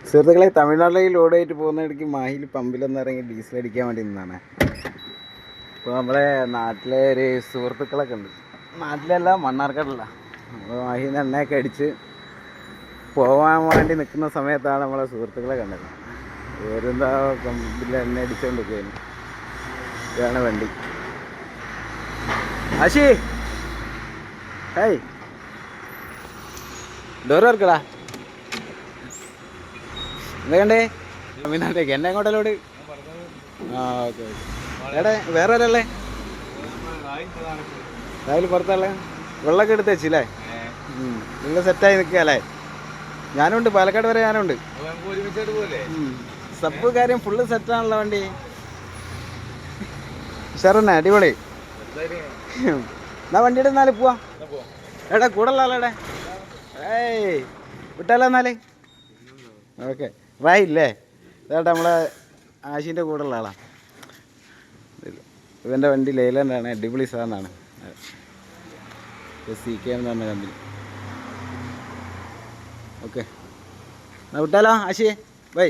സുഹൃത്തുക്കളെ, തമിഴ്നാട്ടിലേക്ക് ലോഡായിട്ട് പോകുന്നിടയ്ക്ക് മാഹിയിൽ പമ്പിലൊന്നും ഇറങ്ങി ഡീസൽ അടിക്കാൻ വേണ്ടി നിന്നാണ്. ഇപ്പോൾ നമ്മളെ നാട്ടിലെ ഒരു സുഹൃത്തുക്കളൊക്കെ ഉണ്ട്, നാട്ടിലല്ല മണ്ണാർക്കാടല്ല. നമ്മൾ മാഹിയിൽ നിന്ന് എണ്ണയൊക്കെ അടിച്ച് പോകാൻ വേണ്ടി നിൽക്കുന്ന സമയത്താണ് നമ്മളെ സുഹൃത്തുക്കളെ കണ്ടത്. വേറെന്താ പമ്പിൽ എണ്ണ അടിച്ചുകൊണ്ടിരിക്കുകയാണ്. ഇതാണ് വണ്ടി. ആശി, ഹേയ്, ഡോർ വർക്കടാ. എന്തൊക്കെയുണ്ട് തമിഴ്നാട്ടിലേക്ക്? എന്നെ എങ്ങോട്ടല്ലോട്? ആ, ഓക്കെ ഓക്കെ. എവിടെ വേറെ ആരല്ലേ? രാവിലെ പുറത്തല്ലേ? വെള്ളമൊക്കെ എടുത്ത് വെച്ചില്ലേ? നിങ്ങൾ സെറ്റായി നിൽക്കുക അല്ലേ? ഞാനുണ്ട്, പാലക്കാട് വരെ ഞാനുണ്ട്. സബ് കാര്യം ഫുള്ള് സെറ്റാണല്ലോ വണ്ടി. ഉഷാറന്നെ, അടിപൊളി. എന്നാ വണ്ടിയുടെ എന്നാല് പോവാ. എടാ കൂടല്ലേ? ഏയ് വിട്ടാലോ എന്നാല്? ഓക്കെ, ഇല്ലേ? ഇതാട്ടെ നമ്മളെ ആശീൻ്റെ കൂടെ ഉള്ള ആളാണ്. ഇവൻ്റെ വണ്ടി ലെയ്ലാൻഡാണ്, അടിപൊളി സാധനമാണ്. CK എന്ന് പറഞ്ഞ കമ്പനി. ഓക്കെ, എന്നാ വിട്ടാലോ ആശിയെ? ബൈ.